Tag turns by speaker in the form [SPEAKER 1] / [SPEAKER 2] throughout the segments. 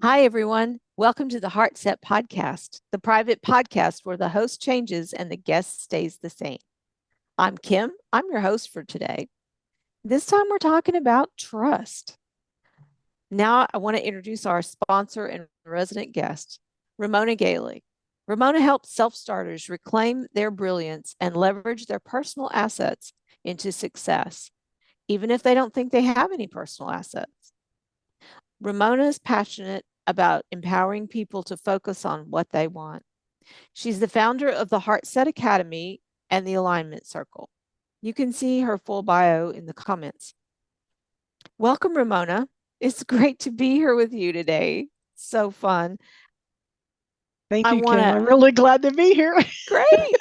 [SPEAKER 1] Hi, everyone. Welcome to the HeartSet podcast, the private podcast where the host changes and the guest stays the same. I'm Kim. I'm your host for today. This time we're talking about trust. Now I want to introduce our sponsor and resident guest, Ramona Galey. Ramona helps self-starters reclaim their brilliance and leverage their personal assets into success, even if they don't think they have any personal assets. Ramona is passionate about empowering people to focus on what they want. She's the founder of the HeartSet Academy and the Alignment Circle. You can see her full bio in the comments. Welcome, Ramona. It's great to be here with you today. So fun.
[SPEAKER 2] Thank you, Kim. I'm really glad to be here.
[SPEAKER 1] Great.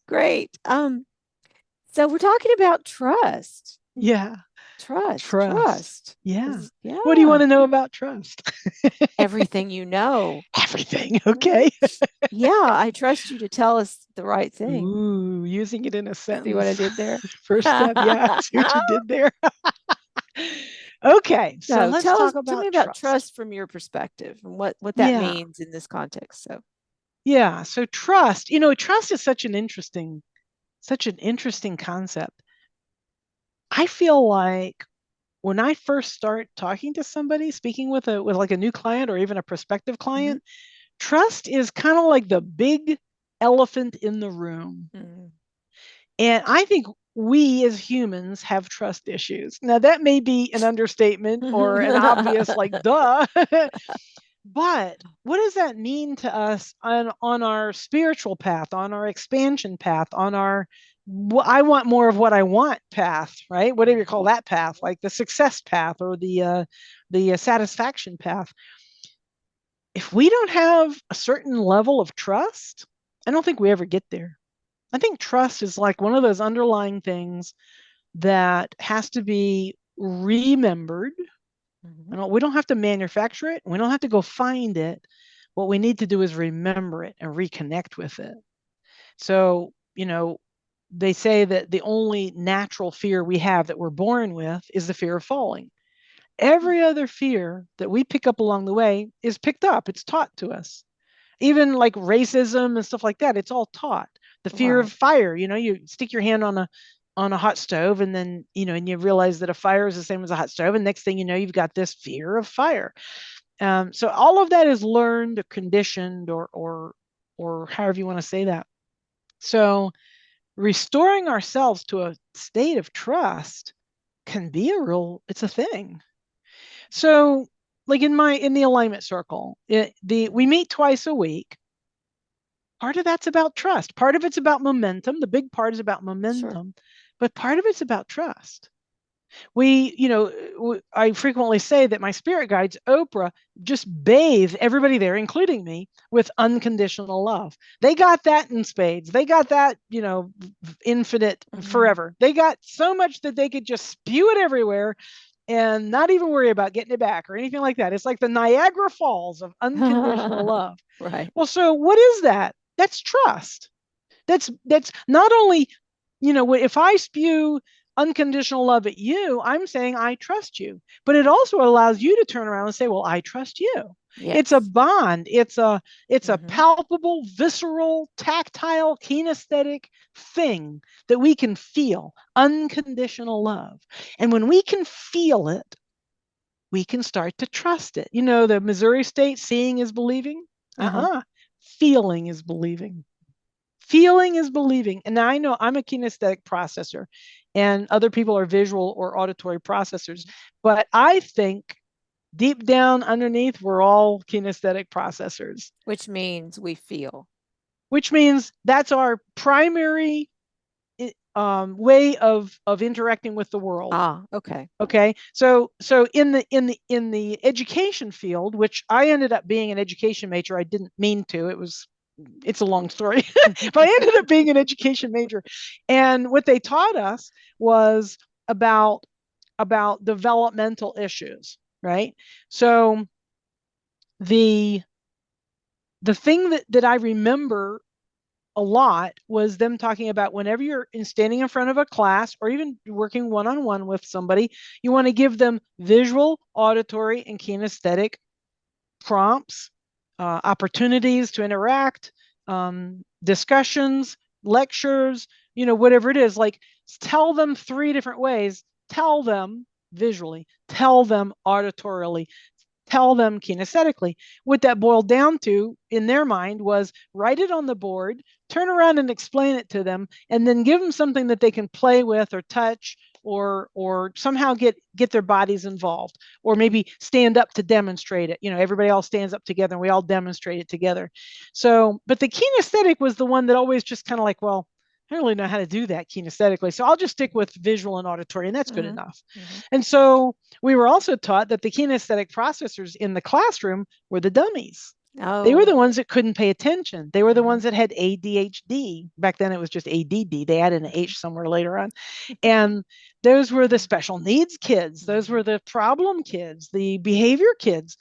[SPEAKER 1] Great. So we're talking about trust.
[SPEAKER 2] Yeah.
[SPEAKER 1] Trust.
[SPEAKER 2] Yeah.
[SPEAKER 1] Yeah.
[SPEAKER 2] What do you want to know about trust?
[SPEAKER 1] Everything you know.
[SPEAKER 2] Everything. Okay.
[SPEAKER 1] Yeah, I trust you to tell us the right thing.
[SPEAKER 2] Ooh, using it in a sentence.
[SPEAKER 1] See what I did there?
[SPEAKER 2] First step. Yeah. See what you did there. Okay. So let's talk about
[SPEAKER 1] tell me about trust from your perspective and what that means in this context.
[SPEAKER 2] Yeah. So trust, trust is such an interesting concept. I feel like when I first start talking to somebody, speaking with like a new client or even a prospective client, trust is kind of like the big elephant in the room. And I think we as humans have trust issues. Now that may be an understatement or an obvious like duh. But what does that mean to us on our spiritual path, on our expansion path, on our I want more of what I want path, right? Whatever you call that path, like the success path or the satisfaction path. If we don't have a certain level of trust, I don't think we ever get there. I think trust is like one of those underlying things that has to be remembered. We don't have to manufacture it. We don't have to go find it. What we need to do is remember it and reconnect with it. So, they say that the only natural fear we have that we're born with is the fear of falling. Every other fear that we pick up along the way is picked up, it's taught to us. Even like racism and stuff like that, it's all taught. The fear of fire, you stick your hand on a hot stove and then, and you realize that a fire is the same as a hot stove. And next thing you know, you've got this fear of fire. So all of that is learned or conditioned or however you want to say that. So restoring ourselves to a state of trust can be it's a thing. So like in the alignment circle, we meet twice a week. Part of that's about trust. Part of it's about momentum. The big part is about momentum, but part of it's about trust. I frequently say that my spirit guides, Oprah, just bathe everybody there, including me, with unconditional love. They got that in spades. They got that, infinite forever. They got so much that they could just spew it everywhere and not even worry about getting it back or anything like that. It's like the Niagara Falls of unconditional love.
[SPEAKER 1] Right.
[SPEAKER 2] Well, so what is that? That's trust. That's not only, if I spew unconditional love at you, I'm saying I trust you. But it also allows you to turn around and say, well, I trust you. Yes. It's a bond. It's a palpable, visceral, tactile, kinesthetic thing that we can feel, unconditional love. And when we can feel it, we can start to trust it. The Missouri State, seeing is believing. Feeling is believing. Feeling is believing. And now I know I'm a kinesthetic processor and other people are visual or auditory processors. But I think deep down underneath, we're all kinesthetic processors.
[SPEAKER 1] Which means we feel.
[SPEAKER 2] Which means that's our primary way of interacting with the world.
[SPEAKER 1] Okay.
[SPEAKER 2] Okay. So in the education field, which I ended up being an education major, I didn't mean to. It's a long story, but I ended up being an education major. And what they taught us was about developmental issues, right? So the thing that I remember a lot was them talking about whenever you're standing in front of a class or even working one-on-one with somebody, you want to give them visual, auditory, and kinesthetic prompts, opportunities to interact, discussions, lectures, whatever it is. Like, tell them 3 different ways. Tell them visually, tell them auditorily, tell them kinesthetically. What that boiled down to in their mind was write it on the board, turn around and explain it to them, and then give them something that they can play with or touch or somehow get their bodies involved, or maybe stand up to demonstrate it. Everybody all stands up together and we all demonstrate it together. So, but the kinesthetic was the one that always just kind of like, well, I don't really know how to do that kinesthetically, so I'll just stick with visual and auditory, and that's good enough. And so we were also taught that the kinesthetic processors in the classroom were the dummies. They were the ones that couldn't pay attention. They were the ones that had ADHD. Back then it was just ADD. They added an H somewhere later on. And those were the special needs kids. Those were the problem kids, the behavior kids.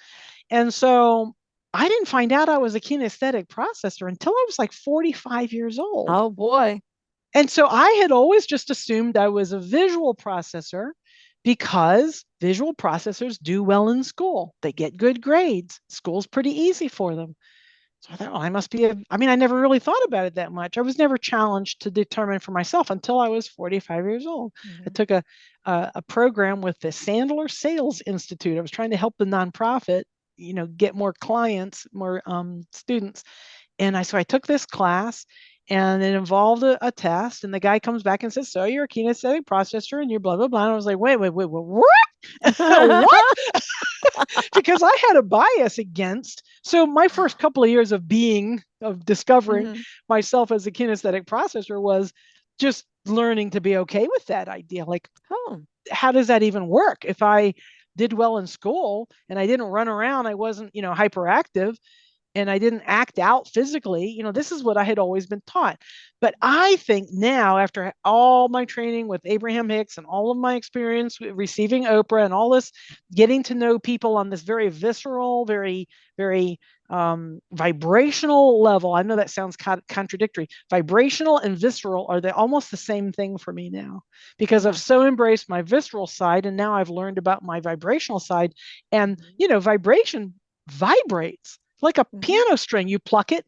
[SPEAKER 2] And so I didn't find out I was a kinesthetic processor until I was like 45 years old.
[SPEAKER 1] Oh boy.
[SPEAKER 2] And so I had always just assumed I was a visual processor because visual processors do well in school. They get good grades. School's pretty easy for them. So I thought, well, I must be I never really thought about it that much. I was never challenged to determine for myself until I was 45 years old. I took a program with the Sandler Sales Institute. I was trying to help the nonprofit, get more clients, more students. And so I took this class, and it involved a test, and the guy comes back and says, so you're a kinesthetic processor and you're blah, blah, blah. And I was like, wait, what? What? Because I had a bias against. So my first couple of years of discovering myself as a kinesthetic processor was just learning to be okay with that idea. Like, how does that even work? If I did well in school and I didn't run around, I wasn't, hyperactive, and I didn't act out physically, this is what I had always been taught. But I think now, after all my training with Abraham Hicks and all of my experience receiving Oprah and all this, getting to know people on this very visceral, very, very vibrational level. I know that sounds contradictory. Vibrational and visceral are almost the same thing for me now, because I've so embraced my visceral side, and now I've learned about my vibrational side. And, vibration vibrates like a piano string. You pluck it,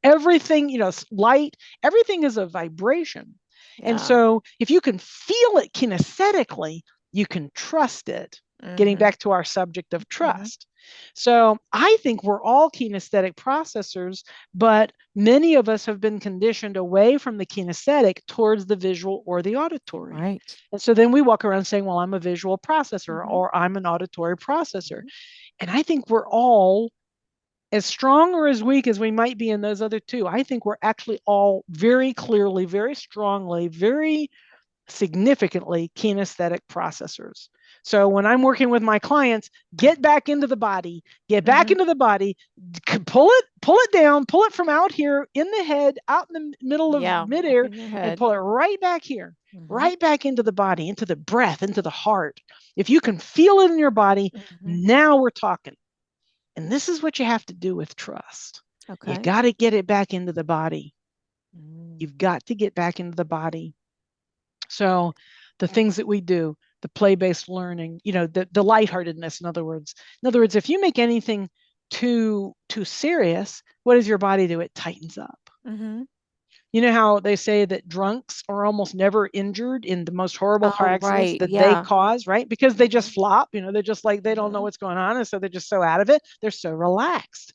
[SPEAKER 2] everything, light, everything is a vibration. And so if you can feel it kinesthetically, you can trust it. Getting back to our subject of trust. So I think we're all kinesthetic processors, but many of us have been conditioned away from the kinesthetic towards the visual or the auditory.
[SPEAKER 1] Right.
[SPEAKER 2] And so then we walk around saying, well, I'm a visual processor or I'm an auditory processor. And I think we're all, as strong or as weak as we might be in those other two, I think we're actually all very clearly, very strongly, very significantly kinesthetic processors. So when I'm working with my clients, get back into the body, pull it down, pull it from out here in the head, out in the middle of midair, and pull it right back here, right back into the body, into the breath, into the heart. If you can feel it in your body, now we're talking. And this is what you have to do with trust. Okay. You got to get it back into the body. You've got to get back into the body. So the things that we do, the play-based learning, the lightheartedness, in other words, if you make anything too serious, what does your body do? It tightens up. You know how they say that drunks are almost never injured in the most horrible car accidents that they cause, right? Because they just flop, they're just like, they don't know what's going on. And so they're just so out of it. They're so relaxed.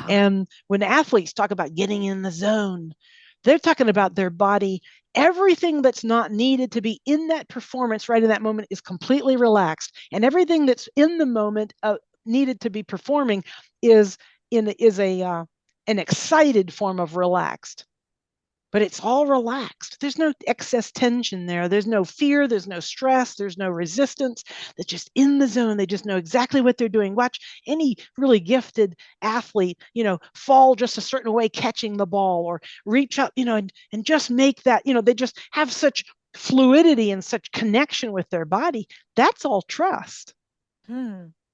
[SPEAKER 2] And when athletes talk about getting in the zone, they're talking about their body. Everything that's not needed to be in that performance right in that moment is completely relaxed. And everything that's in the moment needed to be performing is an excited form of relaxed. But it's all relaxed. There's no excess tension there. There's no fear. There's no stress. There's no resistance. They're just in the zone. They just know exactly what they're doing. Watch any really gifted athlete, fall just a certain way catching the ball, or reach up, and just make that, they just have such fluidity and such connection with their body. That's all trust.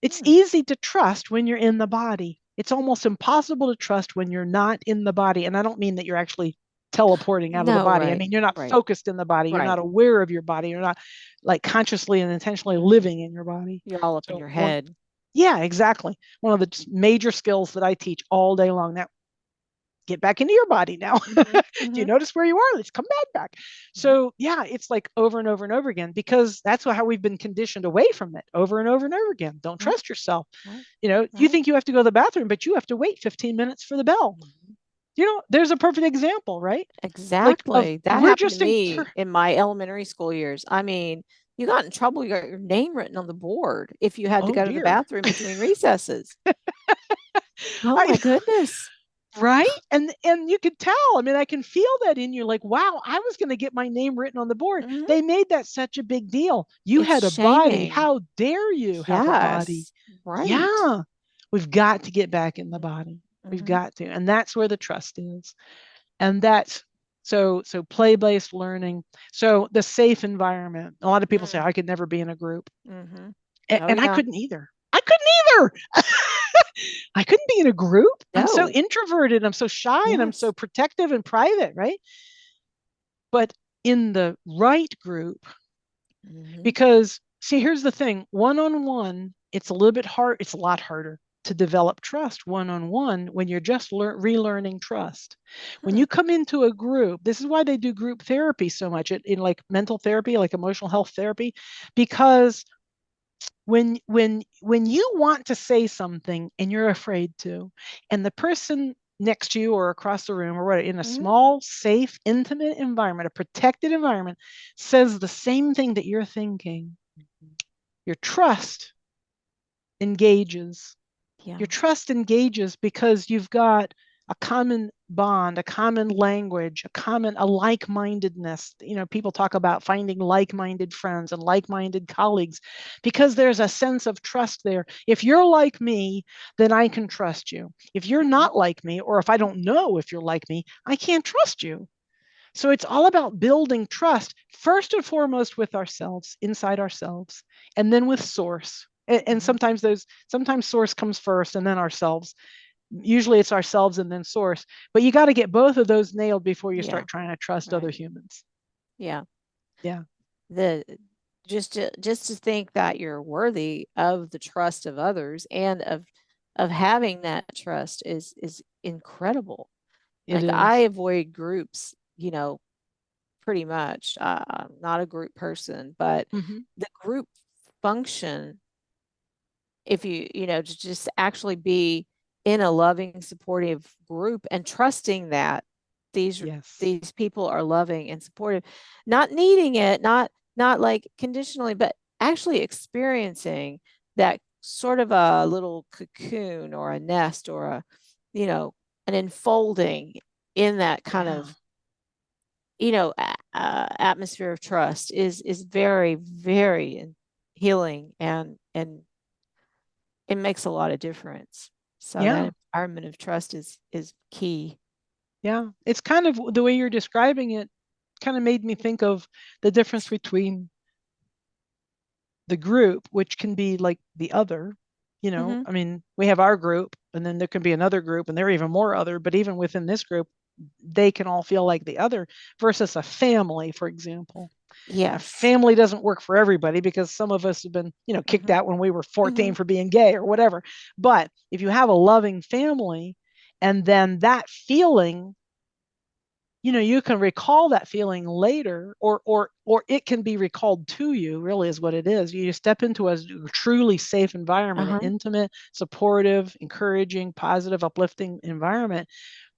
[SPEAKER 2] It's easy to trust when you're in the body. It's almost impossible to trust when you're not in the body. And I don't mean that you're actually teleporting out of the body. I mean, you're not focused in the body. You're not aware of your body. You're not like consciously and intentionally living in your body.
[SPEAKER 1] You're all up in your head.
[SPEAKER 2] Yeah, exactly. One of the major skills that I teach all day long. Now, get back into your body now.
[SPEAKER 1] Mm-hmm.
[SPEAKER 2] Do you
[SPEAKER 1] Mm-hmm.
[SPEAKER 2] notice where you are? Let's come back.
[SPEAKER 1] Mm-hmm.
[SPEAKER 2] So yeah, it's like over and over and over again, because that's how we've been conditioned away from it over and over and over again. Don't
[SPEAKER 1] Right.
[SPEAKER 2] trust yourself.
[SPEAKER 1] Right.
[SPEAKER 2] You
[SPEAKER 1] Right.
[SPEAKER 2] think you have to go to the bathroom, but you have to wait 15 minutes for the bell.
[SPEAKER 1] Mhm.
[SPEAKER 2] There's a perfect example, right? Like of
[SPEAKER 1] Exactly. That
[SPEAKER 2] we're
[SPEAKER 1] happened to
[SPEAKER 2] just
[SPEAKER 1] me in my elementary school years. I mean, you got in trouble, you got your name written on the board if you had to
[SPEAKER 2] oh
[SPEAKER 1] go to the
[SPEAKER 2] dear.
[SPEAKER 1] bathroom between recesses. Oh
[SPEAKER 2] I
[SPEAKER 1] my goodness.
[SPEAKER 2] right? And you could tell. I mean, I can feel that in you. Like, wow, I was going to get my name written on the board.
[SPEAKER 1] Hmm.
[SPEAKER 2] They made that such a big deal. You
[SPEAKER 1] It's
[SPEAKER 2] had a body.
[SPEAKER 1] shaming.
[SPEAKER 2] How dare you have a body?
[SPEAKER 1] Yes. Right.
[SPEAKER 2] Yeah, we've got to get back in the body. We've
[SPEAKER 1] Mm-hmm.
[SPEAKER 2] got to, and that's where the trust is. And that's so play-based learning. So the safe environment. A lot of people say I could never be in a group,
[SPEAKER 1] Mm-hmm. Oh
[SPEAKER 2] and I
[SPEAKER 1] yeah.
[SPEAKER 2] couldn't either. I couldn't either. I couldn't be in a group. I'm so
[SPEAKER 1] No.
[SPEAKER 2] introverted. I'm so shy and I'm so
[SPEAKER 1] Yes.
[SPEAKER 2] protective and private, right? But in the right group,
[SPEAKER 1] Mm-hmm.
[SPEAKER 2] because see, here's the thing, one on one, it's a little bit hard. It's a lot harder to develop trust one on one when you're just relearning trust. When
[SPEAKER 1] Hmm.
[SPEAKER 2] you come into a group, this is why they do group therapy so much in like mental therapy, like emotional health therapy, because when you want to say something and you're afraid to, and the person next to you or across the room or what, in a
[SPEAKER 1] Hmm.
[SPEAKER 2] small safe intimate environment, a protected environment, says the same thing that you're thinking, your trust engages.
[SPEAKER 1] Yeah.
[SPEAKER 2] Your trust engages because you've got a common bond, a common language, a like-mindedness. People talk about finding like-minded friends and like-minded colleagues because there's a sense of trust there. If you're like me, then I can trust you. If you're
[SPEAKER 1] Mhm.
[SPEAKER 2] not like me, or if I don't know if you're like me, I can't trust you. So it's all about building trust, first and foremost with ourselves, inside ourselves, and then with source. And
[SPEAKER 1] Mhm.
[SPEAKER 2] sometimes source comes first and then ourselves. Usually it's ourselves and then source. But you got to get both of those nailed before you
[SPEAKER 1] Yeah.
[SPEAKER 2] start trying to trust other
[SPEAKER 1] Right.
[SPEAKER 2] humans.
[SPEAKER 1] Yeah.
[SPEAKER 2] Yeah.
[SPEAKER 1] The just to think that you're worthy of the trust of others and of having that trust is incredible.
[SPEAKER 2] It
[SPEAKER 1] Like I
[SPEAKER 2] is.
[SPEAKER 1] avoid groups, pretty much. I'm not a group person, but
[SPEAKER 2] Mm-hmm.
[SPEAKER 1] the group function, if to just actually be in a loving, supportive group and trusting that these
[SPEAKER 2] Yes.
[SPEAKER 1] these people are loving and supportive, not needing it, not like conditionally, but actually experiencing that sort of a little cocoon or a nest or you know, an enfolding in that kind
[SPEAKER 2] Yeah.
[SPEAKER 1] of atmosphere of trust is very, very healing and it makes a lot of difference. So
[SPEAKER 2] Yeah.
[SPEAKER 1] that environment of trust is key.
[SPEAKER 2] Yeah. It's kind of the way you're describing it, kind of made me think of the difference between the group, which can be like the other.
[SPEAKER 1] Mm-hmm.
[SPEAKER 2] I mean, we have our group, and then there can be another group, and there are even more other, but even within this group, they can all feel like the other, versus a family, for example. A
[SPEAKER 1] Yes.
[SPEAKER 2] family doesn't work for everybody because some of us have been, kicked
[SPEAKER 1] Mm-hmm.
[SPEAKER 2] out when we were 14
[SPEAKER 1] Mm-hmm.
[SPEAKER 2] for being gay or whatever. But if you have a loving family, and then that feeling, you can recall that feeling later, or it can be recalled to you, really is what it is. You step into a truly safe environment, an
[SPEAKER 1] Uh-huh.
[SPEAKER 2] intimate, supportive, encouraging, positive, uplifting environment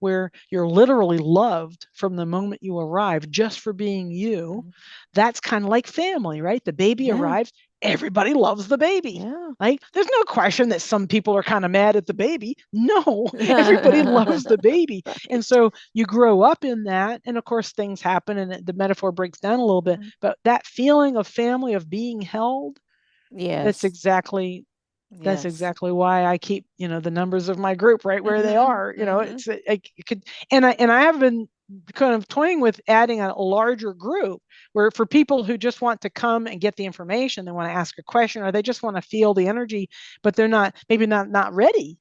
[SPEAKER 2] where you're literally loved from the moment you arrive just for being you.
[SPEAKER 1] Mhm.
[SPEAKER 2] That's kind of like family, right? The baby
[SPEAKER 1] Yeah.
[SPEAKER 2] arrives, everybody loves the baby.
[SPEAKER 1] Yeah.
[SPEAKER 2] Like, there's no question that some people are kind of mad at the baby. No, everybody loves the baby. And
[SPEAKER 1] Right.
[SPEAKER 2] so you grow up in that. And of course, things happen and the metaphor breaks down a little bit.
[SPEAKER 1] Mhm.
[SPEAKER 2] But that feeling of family, of being held, that's
[SPEAKER 1] Yes.
[SPEAKER 2] exactly that's
[SPEAKER 1] Yes.
[SPEAKER 2] exactly why I keep, the numbers of my group right where they
[SPEAKER 1] Mm-hmm.
[SPEAKER 2] are.
[SPEAKER 1] Mm-hmm.
[SPEAKER 2] It's it could, and I have been kind of toying with adding a larger group where, for people who just want to come and get the information, they want to ask a question, or they just want to feel the energy, but they're not, maybe not ready,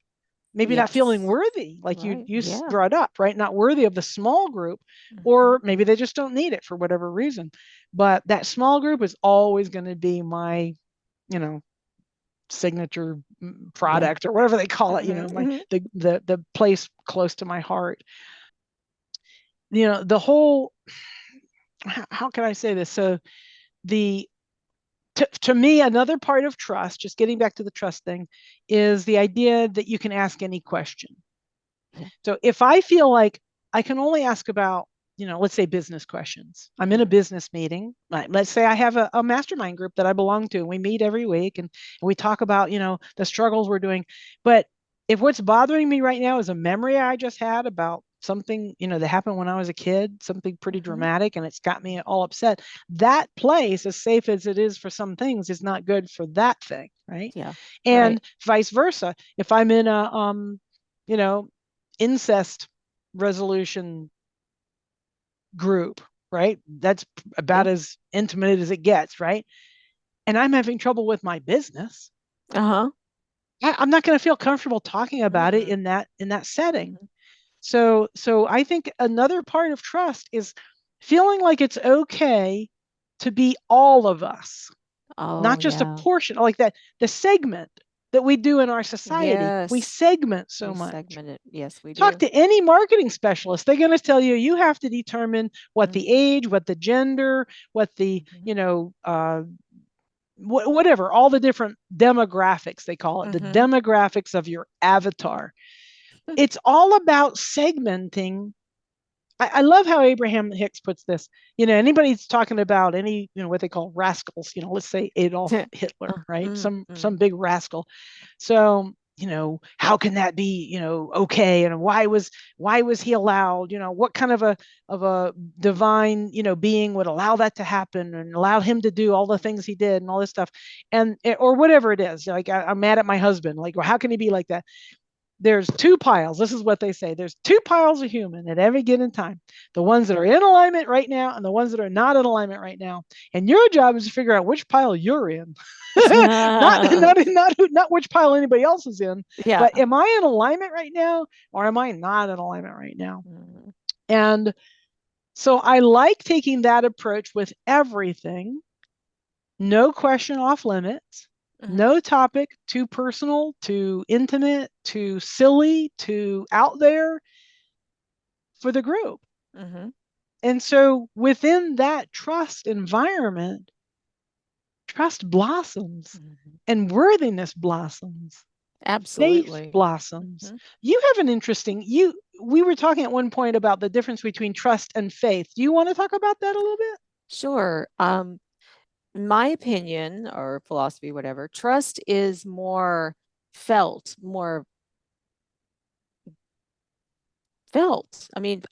[SPEAKER 2] maybe not feeling
[SPEAKER 1] Yes.
[SPEAKER 2] worthy, like you
[SPEAKER 1] Right.
[SPEAKER 2] you
[SPEAKER 1] Yeah.
[SPEAKER 2] brought up, right? Not worthy of the small group,
[SPEAKER 1] Mm-hmm.
[SPEAKER 2] or maybe they just don't need it for whatever reason. But that small group is always going to be my, you know, signature
[SPEAKER 1] Yeah.
[SPEAKER 2] product or whatever they call it, my
[SPEAKER 1] Mhm.
[SPEAKER 2] the place close to my heart. The whole, how can I say this? So the to me, another part of trust, just getting back to the trust thing, is the idea that you can ask any question.
[SPEAKER 1] Yeah.
[SPEAKER 2] So if I feel like I can only ask about, let's say business questions. I'm in a
[SPEAKER 1] Mhm.
[SPEAKER 2] business meeting. Let's say I have a mastermind group that I belong to, and we meet every week and we talk about, the struggles we're doing. But if what's bothering me right now is a memory I just had about something, that happened when I was a kid, something pretty
[SPEAKER 1] Mhm.
[SPEAKER 2] dramatic, and it's got me all upset, that place, as safe as it is for some things, is not good for that thing, right?
[SPEAKER 1] Yeah. Right.
[SPEAKER 2] And vice versa. If I'm in a you know, incest resolution group, right? That's about
[SPEAKER 1] Yeah.
[SPEAKER 2] as intimate as it gets, right? And I'm having trouble with my business.
[SPEAKER 1] Uh-huh.
[SPEAKER 2] I'm not going to feel comfortable talking about it
[SPEAKER 1] Mm-mm.
[SPEAKER 2] in that setting.
[SPEAKER 1] Mhm.
[SPEAKER 2] So I think another part of trust is feeling like it's okay to be all of us,
[SPEAKER 1] Oh,
[SPEAKER 2] not just a
[SPEAKER 1] yeah.
[SPEAKER 2] portion like that. The segment that we do in our society, we
[SPEAKER 1] Yes.
[SPEAKER 2] segment
[SPEAKER 1] We
[SPEAKER 2] so much.
[SPEAKER 1] segment it. Yes, we
[SPEAKER 2] Talk
[SPEAKER 1] do.
[SPEAKER 2] to any marketing specialist. They're going to tell you you have to determine what the
[SPEAKER 1] Mhm.
[SPEAKER 2] age, what the gender, what the,
[SPEAKER 1] Mhm.
[SPEAKER 2] whatever, all the different demographics, they call it, the
[SPEAKER 1] Mhm.
[SPEAKER 2] demographics of your avatar. It's all about segmenting. I love how Abraham Hicks puts this. Anybody's talking about any, what they call rascals, let's say Adolf Hitler, right? Some
[SPEAKER 1] Mm.
[SPEAKER 2] big rascal. So, how can that be, okay? And why was he allowed? What kind of a divine, being would allow that to happen and allow him to do all the things he did and all this stuff, and or whatever it is. Like I'm mad at my husband. Like, well, how can he be like that? There's two piles. This is what they say. There's two piles of human at every given time. The ones that are in alignment right now and the ones that are not in alignment right now. And your job is to figure out which pile you're in. not which pile anybody else is in,
[SPEAKER 1] Yeah.
[SPEAKER 2] but am I in alignment right now or am I not in alignment right now?
[SPEAKER 1] Mhm.
[SPEAKER 2] And so I like taking that approach with everything. No question off limits.
[SPEAKER 1] Mhm.
[SPEAKER 2] No topic too personal, too intimate, too silly, too out there for the group.
[SPEAKER 1] Mhm.
[SPEAKER 2] And so within that trust environment, trust blossoms
[SPEAKER 1] Mhm.
[SPEAKER 2] and worthiness blossoms, faith
[SPEAKER 1] Absolutely.
[SPEAKER 2] blossoms.
[SPEAKER 1] Mhm.
[SPEAKER 2] You have an interesting, we were talking at one point about the difference between trust and faith. Do you want to talk about that a little bit?
[SPEAKER 1] Sure. My opinion or philosophy, whatever, trust is more felt, more felt. I mean,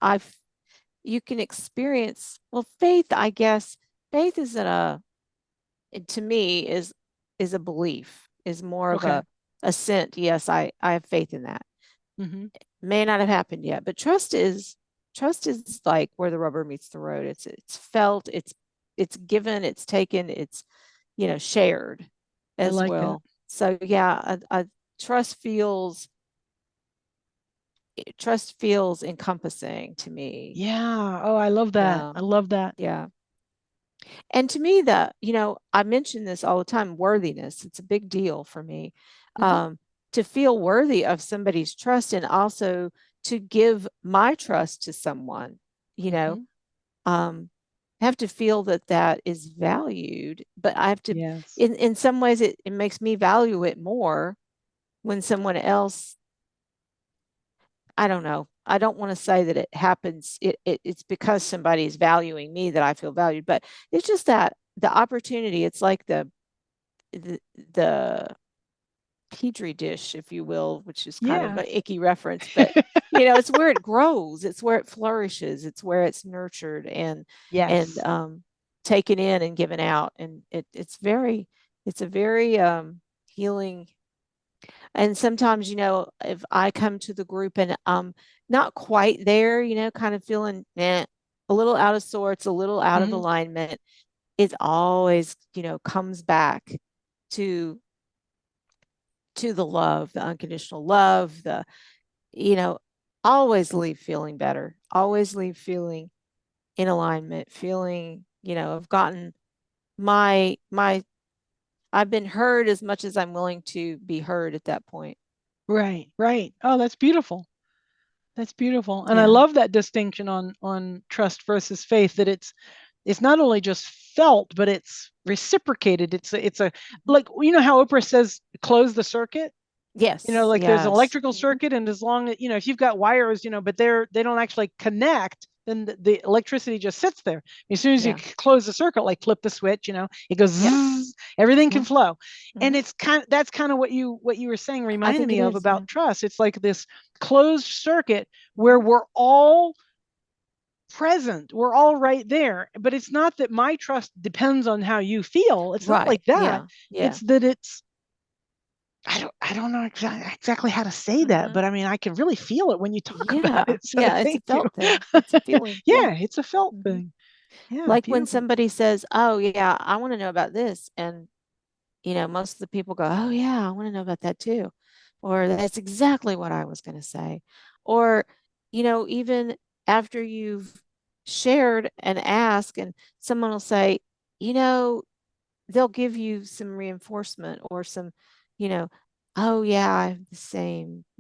[SPEAKER 1] you can experience, well, faith, I guess, faith isn't to me is a belief, is more of
[SPEAKER 2] Okay.
[SPEAKER 1] a assent. Yes, I have faith in that.
[SPEAKER 2] Mm-hmm.
[SPEAKER 1] May not have happened yet, but trust is like where the rubber meets the road. It's felt, it's given, it's taken, it's shared
[SPEAKER 2] I
[SPEAKER 1] as
[SPEAKER 2] like that.
[SPEAKER 1] well. So yeah, trust feels trust feels encompassing to me.
[SPEAKER 2] Yeah. Oh, I love that.
[SPEAKER 1] Yeah.
[SPEAKER 2] I love that.
[SPEAKER 1] Yeah. And to me, I mention this all the time, worthiness, it's a big deal for me.
[SPEAKER 2] Mm-hmm.
[SPEAKER 1] Um, to feel worthy of somebody's trust and also to give my trust to someone, you know,
[SPEAKER 2] Mm-hmm.
[SPEAKER 1] um, I have to feel that that is valued, but I have to,
[SPEAKER 2] Yes.
[SPEAKER 1] in some ways, it makes me value it more when someone else, I don't know. I don't want to say that it happens. It's because somebody is valuing me that I feel valued, but it's just that the opportunity. It's like the, the petri dish, if you will, which is kind of
[SPEAKER 2] Yeah.
[SPEAKER 1] an icky reference, but it's where it grows. It's where it flourishes. It's where it's nurtured and
[SPEAKER 2] Yes.
[SPEAKER 1] taken in and given out, and it's a very healing. And sometimes, if I come to the group and not quite there, kind of feeling a little out of sorts, a little out of
[SPEAKER 2] Mm-hmm.
[SPEAKER 1] alignment, it always, comes back to the love, the unconditional love, you know, always leave feeling better, always leave feeling in alignment, feeling, I've gotten my I've been heard as much as I'm willing to be heard at that point.
[SPEAKER 2] Right, right. Oh, that's beautiful. That's beautiful. And I
[SPEAKER 1] Yeah.
[SPEAKER 2] love that distinction on trust versus faith, that it's not only just felt, but it's reciprocated. It's a
[SPEAKER 1] Mhm.
[SPEAKER 2] like, you know how Oprah says close the circuit?
[SPEAKER 1] Yes.
[SPEAKER 2] Like there's an
[SPEAKER 1] Yes.
[SPEAKER 2] electrical
[SPEAKER 1] Mhm.
[SPEAKER 2] circuit, and as long as, if you've got wires, but they don't actually connect, then the electricity just sits there. As soon as you
[SPEAKER 1] Yeah.
[SPEAKER 2] close the circuit, like flip the switch, it goes
[SPEAKER 1] Yep.
[SPEAKER 2] zzz, everything can
[SPEAKER 1] Yeah.
[SPEAKER 2] flow. And
[SPEAKER 1] Hmm.
[SPEAKER 2] that's kind of what you were saying
[SPEAKER 1] I
[SPEAKER 2] reminded
[SPEAKER 1] think it
[SPEAKER 2] me of
[SPEAKER 1] is. Yeah.
[SPEAKER 2] about trust. It's like this closed circuit where
[SPEAKER 1] Mhm.
[SPEAKER 2] we're all present. We're all right there. But it's not that my trust depends on how you feel. It's not
[SPEAKER 1] Right.
[SPEAKER 2] like that.
[SPEAKER 1] Yeah. Yeah.
[SPEAKER 2] It's that I don't know exactly how to say that,
[SPEAKER 1] Hmm.
[SPEAKER 2] but I mean, I can really feel it when you talk about
[SPEAKER 1] Yeah.
[SPEAKER 2] it. So
[SPEAKER 1] Yeah. It's a
[SPEAKER 2] thank you.
[SPEAKER 1] felt thing. It's a feeling. Yeah.
[SPEAKER 2] Yeah, it's a felt
[SPEAKER 1] Hmm.
[SPEAKER 2] thing. Yeah,
[SPEAKER 1] Like when
[SPEAKER 2] beautiful.
[SPEAKER 1] somebody says, "Oh, yeah, I want to know about this," and most of the people go, "Oh, yeah, I want to know about that too," or "That's exactly what I was going to say," or even after you've shared and asked, and someone will say, you know, they'll give you some reinforcement or some, you know, "Oh, yeah, I have the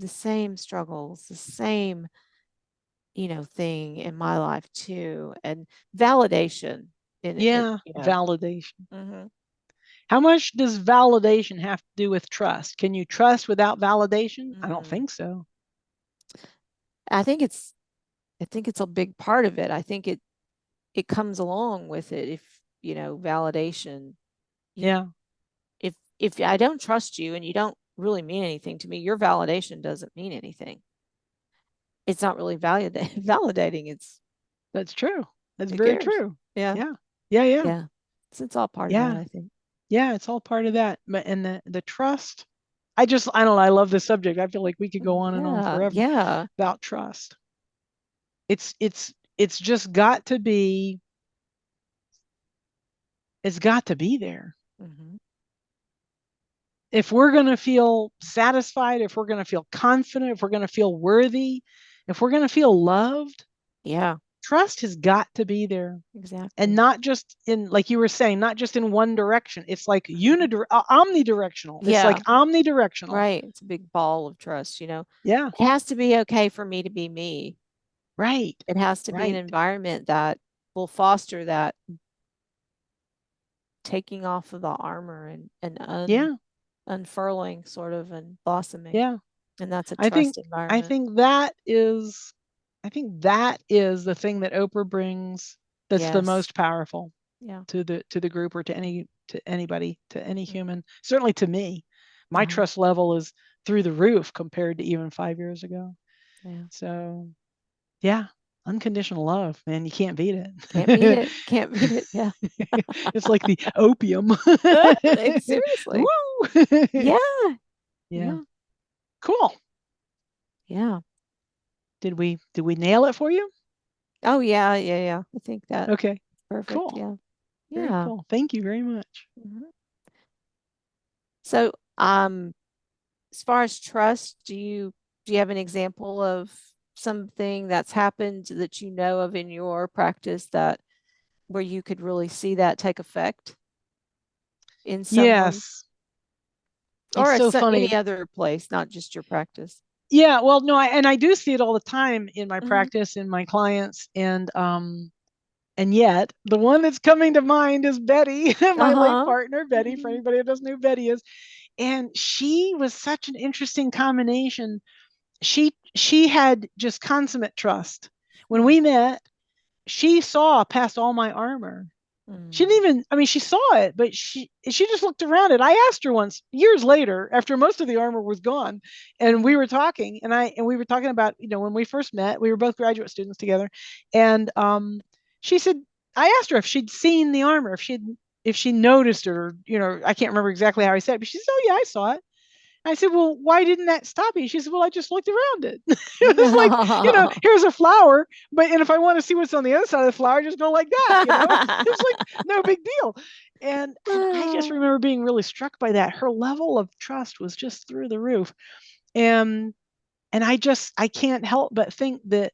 [SPEAKER 1] same struggles, the same." Thing in my life too, and validation in it,
[SPEAKER 2] Yeah, validation.
[SPEAKER 1] Mhm.
[SPEAKER 2] How much does validation have to do with trust? Can you trust without validation? I don't
[SPEAKER 1] Mm.
[SPEAKER 2] think so.
[SPEAKER 1] I think it's I think it's a big part of it. I think it comes along with it. If, validation, you
[SPEAKER 2] Yeah.
[SPEAKER 1] if I don't trust you and you don't really mean anything to me, your validation doesn't mean anything. It's not really validating.
[SPEAKER 2] That's true. That's
[SPEAKER 1] Who
[SPEAKER 2] very
[SPEAKER 1] cares?
[SPEAKER 2] true.
[SPEAKER 1] Yeah.
[SPEAKER 2] Yeah. Yeah, yeah.
[SPEAKER 1] Yeah. So it's all part of that,
[SPEAKER 2] Yeah.
[SPEAKER 1] I think.
[SPEAKER 2] Yeah, it's all part of that. And the trust, I don't know, I love this subject. I feel like we could go on and on
[SPEAKER 1] Yeah.
[SPEAKER 2] forever
[SPEAKER 1] Yeah.
[SPEAKER 2] about trust. It's just got to be, it's got to be there.
[SPEAKER 1] Hmm.
[SPEAKER 2] If we're going to feel satisfied, if we're going to feel confident, if we're going to feel worthy, if we're going to feel loved,
[SPEAKER 1] Yeah.
[SPEAKER 2] trust has got to be there. And
[SPEAKER 1] Exactly.
[SPEAKER 2] not just in, like you were saying, not just in one direction. It's like
[SPEAKER 1] Hmm.
[SPEAKER 2] omnidirectional. It's like
[SPEAKER 1] Yeah.
[SPEAKER 2] omnidirectional.
[SPEAKER 1] Right. It's a big ball of trust.
[SPEAKER 2] Yeah.
[SPEAKER 1] It has to be okay for me to be me.
[SPEAKER 2] Right.
[SPEAKER 1] It has to be an
[SPEAKER 2] Right.
[SPEAKER 1] environment that will foster that taking off of the armor and
[SPEAKER 2] Yeah.
[SPEAKER 1] unfurling sort of and blossoming.
[SPEAKER 2] Yeah.
[SPEAKER 1] And that's a
[SPEAKER 2] I think
[SPEAKER 1] trust
[SPEAKER 2] I
[SPEAKER 1] environment.
[SPEAKER 2] think that is I think that is the thing that Oprah brings that's the
[SPEAKER 1] Yes.
[SPEAKER 2] most powerful
[SPEAKER 1] Yeah.
[SPEAKER 2] to the group, or to anybody, to any
[SPEAKER 1] Hmm.
[SPEAKER 2] human. Certainly to me. My
[SPEAKER 1] Uh-huh.
[SPEAKER 2] trust level is through the roof compared to even 5 years ago.
[SPEAKER 1] Yeah.
[SPEAKER 2] So yeah, unconditional love, man, you can't beat
[SPEAKER 1] Can't beat
[SPEAKER 2] it.
[SPEAKER 1] it. Can't beat it. Yeah.
[SPEAKER 2] It's like the opium.
[SPEAKER 1] Like, seriously.
[SPEAKER 2] Woo!
[SPEAKER 1] Yeah.
[SPEAKER 2] Yeah.
[SPEAKER 1] Yeah.
[SPEAKER 2] Cool.
[SPEAKER 1] Yeah.
[SPEAKER 2] Did we nail it for you?
[SPEAKER 1] Oh, yeah. Yeah. Yeah. I think that's
[SPEAKER 2] Okay.
[SPEAKER 1] perfect.
[SPEAKER 2] Cool.
[SPEAKER 1] Yeah.
[SPEAKER 2] Very
[SPEAKER 1] Yeah.
[SPEAKER 2] cool. Thank you very much.
[SPEAKER 1] Mhm. So, as far as trust, do you have an example of something that's happened that you know of in your practice that where you could really see that take effect in someone
[SPEAKER 2] Yes. It's
[SPEAKER 1] or
[SPEAKER 2] so funny.
[SPEAKER 1] any other place, not just your practice?
[SPEAKER 2] Yeah, well, no, I do see it all the time in my
[SPEAKER 1] Hmm.
[SPEAKER 2] practice, in my clients, and yet the one that's coming to mind is Betty, my late
[SPEAKER 1] Uh-huh.
[SPEAKER 2] partner, Betty, for
[SPEAKER 1] Hmm.
[SPEAKER 2] anybody who doesn't know who Betty is. And she was such an interesting combination. She had just consummate trust. When we met, she saw past all my armor. She
[SPEAKER 1] Mm-hmm.
[SPEAKER 2] didn't even, I mean, she saw it, but she just looked around it. I asked her once, years later, after most of the armor was gone, and we
[SPEAKER 1] Hmm.
[SPEAKER 2] were talking, and we were talking about, when we first met, we were both graduate students together, and she said, I asked her if she'd seen the armor, if she noticed it, or I can't remember exactly how I said it, but she said, "Oh yeah, I saw it." I said, "Well, why didn't that stop you?" She said, "Well, I just looked around it." It was like, here's a flower, and if I want to see what's on the other side of the flower, I just go like that. It's like no big deal. And I just remember being really struck by that. Her level of trust was just through the roof. And I can't help but think that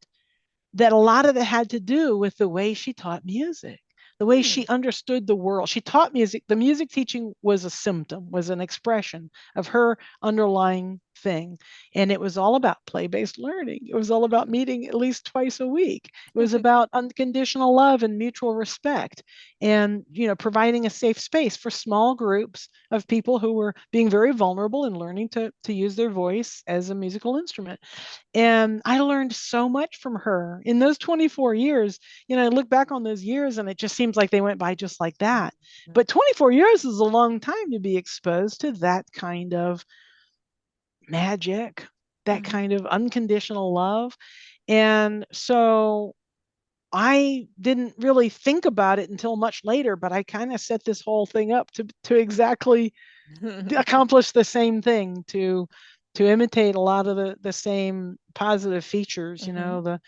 [SPEAKER 2] a lot of it had to do with the way she taught music. the way she understood the world. She taught music. The music teaching was a symptom, was an expression of her underlying thing. And it was all about play-based learning. It was all about meeting at least twice a week. It was about unconditional love and mutual respect, and providing a safe space for small groups of people who were being very vulnerable and learning to use their voice as a musical instrument. And I learned so much from her in those 24 years. I look back on those years and it just seems like they went by just like that. But 24 years is a long time to be exposed to that kind of magic, that kind of unconditional love. And so I didn't really think about it until much later, but I kind of set this whole thing up to exactly accomplish the same thing, to imitate a lot of the same positive features, the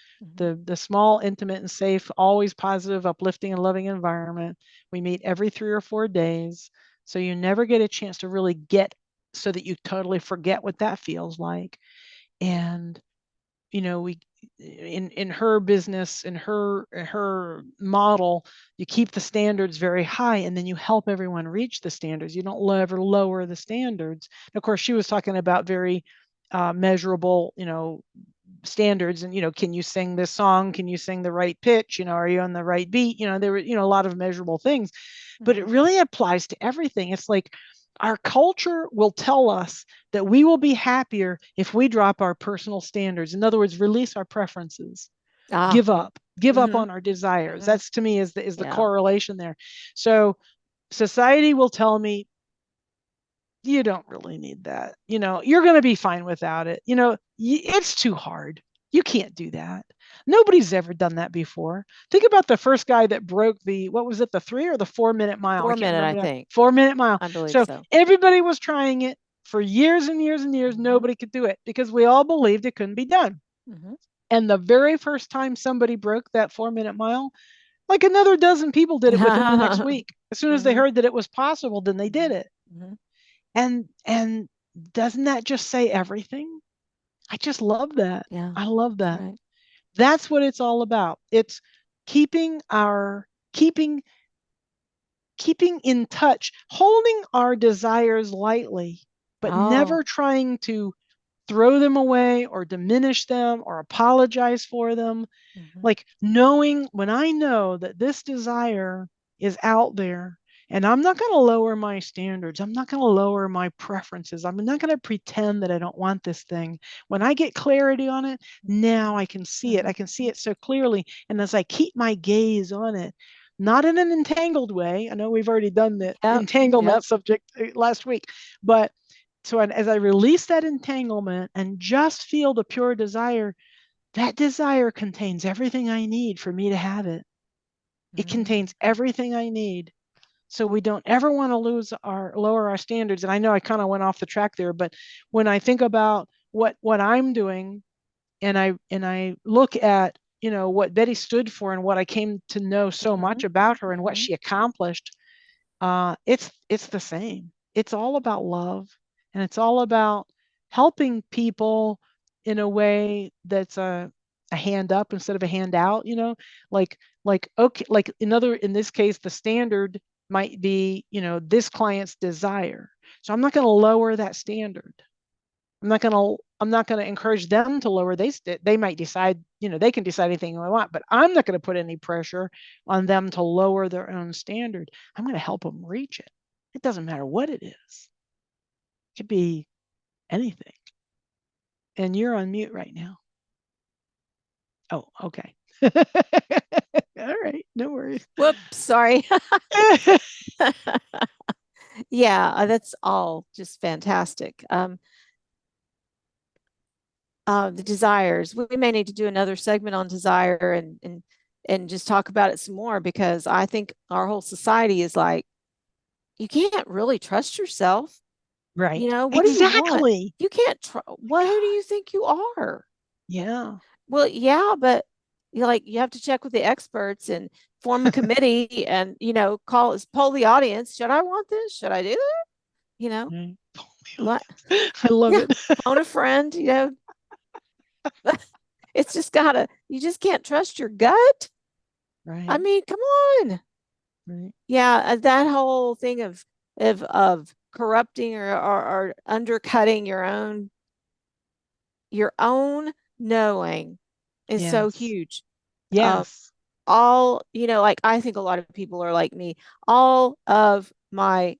[SPEAKER 2] small, intimate, and safe, always positive, uplifting, and loving environment. We meet every 3 or 4 days, so you never get a chance to really get, so that you totally forget what that feels like. And we, in her business, in her model, you keep the standards very high, and then you help everyone reach the standards. You don't ever lower the standards. And of course, she was talking about very measurable, standards. And can you sing this song? Can you sing the right pitch? Are you on the right beat? There were a lot of measurable things, but it really applies to everything. It's like our culture will tell us that we will be happier if we drop our personal standards. In other words, release our preferences, give up on our desires. That's, to me, is the correlation there. So society will tell me, you don't really need that. You're going to be fine without it. It's too hard. You can't do that. Nobody's ever done that before. Think about the first guy that broke what was it, the 3 or the 4 minute mile?
[SPEAKER 1] 4 minute, I think.
[SPEAKER 2] 4 minute mile.
[SPEAKER 1] I believe
[SPEAKER 2] So
[SPEAKER 1] so.
[SPEAKER 2] everybody was trying it for years and years and years. Nobody could do it because we all believed it couldn't be done. And the very first time somebody broke that 4 minute mile, like another dozen people did it within the next week. As soon as they heard that it was possible, then they did it. And doesn't that just say everything? I just love that.
[SPEAKER 1] Yeah.
[SPEAKER 2] I love that.
[SPEAKER 1] Right.
[SPEAKER 2] That's what it's all about. It's keeping in touch, holding our desires lightly, but never trying to throw them away or diminish them or apologize for them. Like knowing, when I know that this desire is out there, and I'm not going to lower my standards. I'm not going to lower my preferences. I'm not going to pretend that I don't want this thing. When I get clarity on it, now I can see it. I can see it so clearly. And as I keep my gaze on it, not in an entangled way. I know we've already done the entanglement subject last week, but so as I release that entanglement and just feel the pure desire, that desire contains everything I need for me to have it. It contains everything I need. So we don't ever want to lower our standards. And I know I kind of went off the track there, but when I think about what I'm doing, and I look at what Betty stood for and what I came to know so much about her and what she accomplished, it's the same. It's all about love, and it's all about helping people in a way that's a hand up instead of a hand out. Okay, like in this case, the standard might be this client's desire. So I'm not going to lower that standard. I'm not going to encourage them to lower. They might decide, they can decide anything they want, but I'm not going to put any pressure on them to lower their own standard. I'm going to help them reach it. It doesn't matter what it is. It could be anything. And you're on mute right now. Oh, okay. All right, no worries.
[SPEAKER 1] Whoops, sorry. Yeah, that's all just fantastic. The desires. We may need to do another segment on desire and just talk about it some more, because I think our whole society is like, you can't really trust yourself.
[SPEAKER 2] Right.
[SPEAKER 1] What do you want?
[SPEAKER 2] Exactly.
[SPEAKER 1] You can't who do you think you are?
[SPEAKER 2] Yeah.
[SPEAKER 1] Well, yeah, but you have to check with the experts and form a committee and poll the audience. Should I want this? Should I do that?
[SPEAKER 2] I love it.
[SPEAKER 1] Phone a friend. It's just you just can't trust your gut.
[SPEAKER 2] Right.
[SPEAKER 1] I mean, come on.
[SPEAKER 2] Right.
[SPEAKER 1] Yeah, that whole thing of corrupting or undercutting your own knowing is so
[SPEAKER 2] Yes.
[SPEAKER 1] huge. Um,
[SPEAKER 2] Yes.
[SPEAKER 1] all, like I think a lot of people are like me. All of my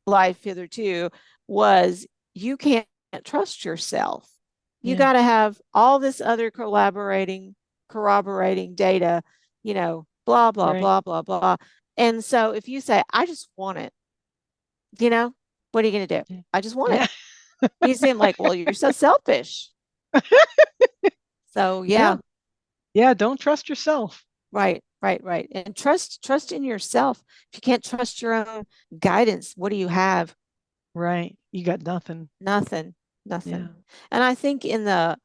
[SPEAKER 1] life hitherto was you can't trust yourself. You
[SPEAKER 2] Yeah.
[SPEAKER 1] got to have all this other corroborating data, blah, blah,
[SPEAKER 2] Right.
[SPEAKER 1] blah, blah, blah. And so if you say, I just want it, you know, what are you going to do?
[SPEAKER 2] Yeah.
[SPEAKER 1] I just want it.
[SPEAKER 2] Yeah.
[SPEAKER 1] You seem like, well, you're so selfish. So
[SPEAKER 2] Yeah.
[SPEAKER 1] yeah,
[SPEAKER 2] Yeah. Don't trust yourself.
[SPEAKER 1] right, right, right. And trust in yourself. If you can't trust your own guidance, what do you have?
[SPEAKER 2] Right. You got nothing.
[SPEAKER 1] Nothing,
[SPEAKER 2] Yeah.
[SPEAKER 1] nothing. And I think in the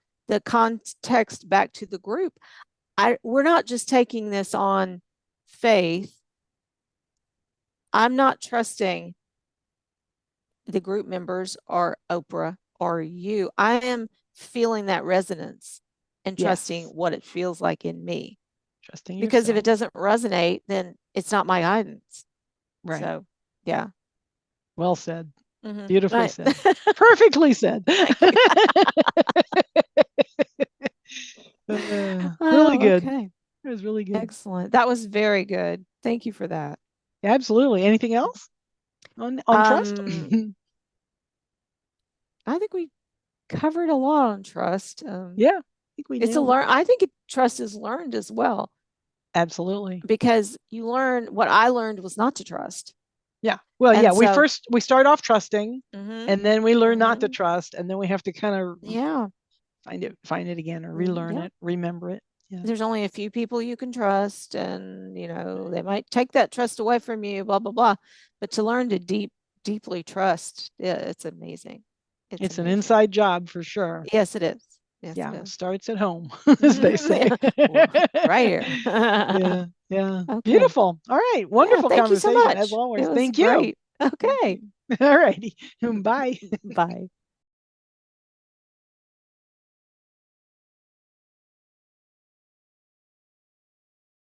[SPEAKER 1] context back to the group, we're not just taking this on faith. I'm not trusting the group members or Oprah or you. I am feeling that resonance and trusting
[SPEAKER 2] Yes.
[SPEAKER 1] what it feels like in me.
[SPEAKER 2] Trusting
[SPEAKER 1] Because if it
[SPEAKER 2] yourself.
[SPEAKER 1] doesn't resonate, then it's not my guidance.
[SPEAKER 2] Right.
[SPEAKER 1] So, yeah.
[SPEAKER 2] Well said. Beautifully
[SPEAKER 1] Right.
[SPEAKER 2] said. Perfectly said.
[SPEAKER 1] Thank you.
[SPEAKER 2] Really
[SPEAKER 1] Oh,
[SPEAKER 2] good.
[SPEAKER 1] okay.
[SPEAKER 2] It was really good.
[SPEAKER 1] Excellent. That was very good. Thank you for that.
[SPEAKER 2] Absolutely. Anything else on trust?
[SPEAKER 1] Um, I think we covered a lot on trust.
[SPEAKER 2] Yeah, I think we nailed it.
[SPEAKER 1] I think trust is learned as well
[SPEAKER 2] Absolutely.
[SPEAKER 1] because you learn what I learned was not to trust.
[SPEAKER 2] Yeah. Well, yeah,
[SPEAKER 1] And so,
[SPEAKER 2] we start off trusting
[SPEAKER 1] mm-hmm,
[SPEAKER 2] and then we learn not to
[SPEAKER 1] mm-hmm,
[SPEAKER 2] trust and then we have to kind of
[SPEAKER 1] yeah,
[SPEAKER 2] find it again or relearn
[SPEAKER 1] yeah.
[SPEAKER 2] it, remember it. Yeah.
[SPEAKER 1] There's only a few people you can trust, and they might take that trust away from you, blah, blah, blah. But to learn to deeply trust, yeah, it's amazing. It's
[SPEAKER 2] It's an
[SPEAKER 1] amazing.
[SPEAKER 2] inside job for sure.
[SPEAKER 1] Yes, it is. Yes, it
[SPEAKER 2] Yeah,
[SPEAKER 1] is.
[SPEAKER 2] starts at home, as they say.
[SPEAKER 1] Yeah. Right here.
[SPEAKER 2] Yeah, yeah.
[SPEAKER 1] Okay.
[SPEAKER 2] Beautiful. All right.
[SPEAKER 1] Yeah,
[SPEAKER 2] Wonderful
[SPEAKER 1] thank you so
[SPEAKER 2] conversation as
[SPEAKER 1] much.
[SPEAKER 2] always.
[SPEAKER 1] It was
[SPEAKER 2] Thank you.
[SPEAKER 1] great.
[SPEAKER 2] Thank
[SPEAKER 1] Okay.
[SPEAKER 2] you. All righty. Bye.
[SPEAKER 1] Bye.